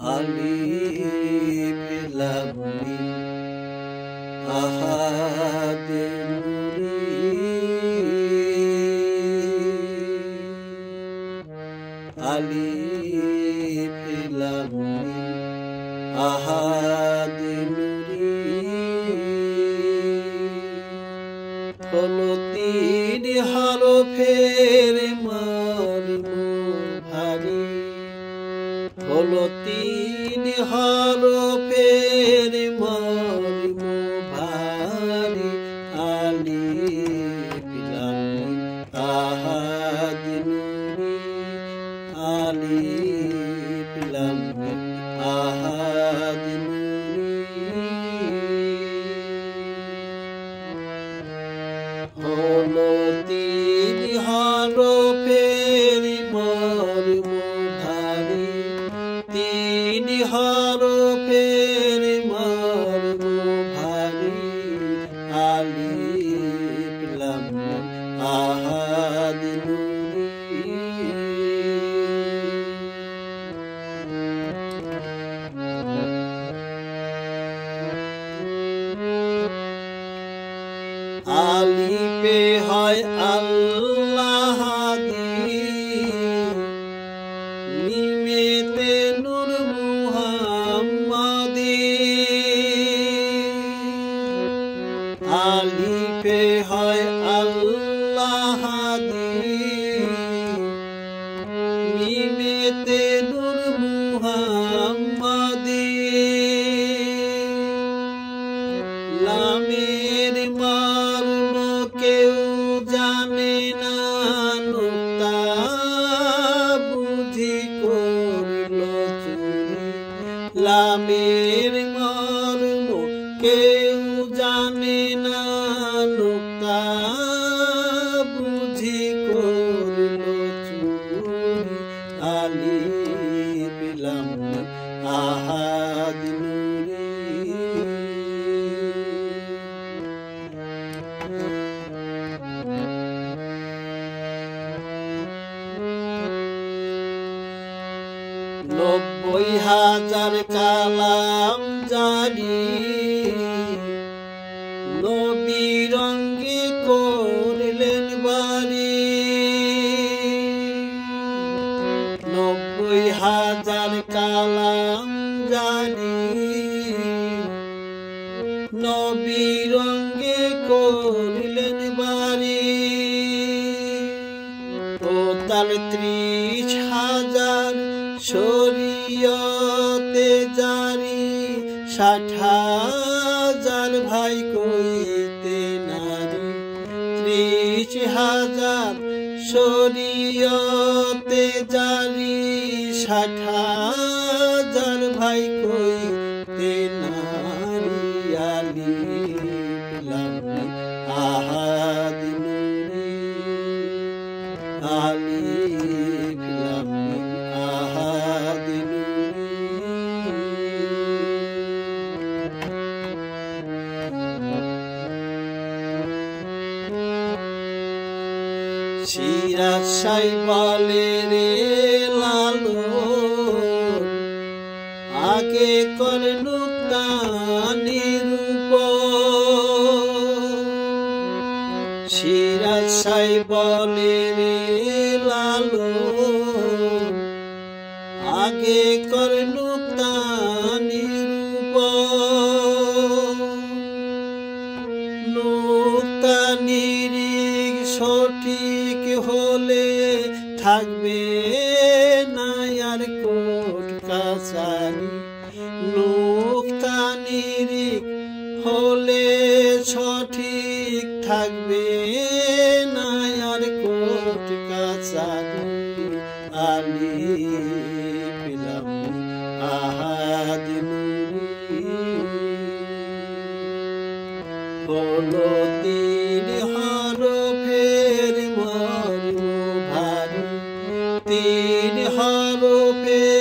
আলিফ লাম মিম আহাদ আলিফ লাম মিম আহাদ হলো তিন হরফের মর্ম ভারী হলো তিন হরফের মর্ম ভারী আলিফ লাম মিম আহাদ আলিফ লাম মিম আহাদ হলো তিন হরফের মর্ম ভারী তিন হরফের মর্ম ভারী আলিফ লাম মিম আহাদ আলিফে হয় আল্লাহ মিমেতে নূর মুহাম্মাদি আলিফে হয় আল্লাহ মিমেতে নূর মুহাম্মাদি লামের মর্ম কেউ জানে না নুক্তা বুঝি করল চুরি লামের মর্ম কেউ জানে না নুক্তা বুঝি করল চুরি আলিফ লাম মিম আহাদ নব্বই হাজার কালাম জারি নবী রঙ্গে করলেন বাড়ি নব্বই হাজার কালাম জারি নবী রঙ্গে করলেন বাড়ি ও তার 30,000 শরীয়তে জারি 60,000 ভাই কইতে নারী 30,000 শরীয়তে জারি 60,000 ভাই কইতে নারী আলিফ লাম মিম আহাদ আলিফ লাম মিম আহাদ সিরাজ সাই বলে রে লালন আগে কর নুক্তা নিরূপণ সিরাজ সাই বলে রে লালন আগে কর নুক্তা নিরূপণ নুক্তা নিরিখ সঠিক হলে থাকবে না আর কোর্ট কাছারি নুক্তা নিরিখ হলে সঠিক থাকবে না আর কোর্ট কাছারি আলিফ লাম মিম আহাদ হলো তিন হরফের মর্ম ভারী তিন হরফের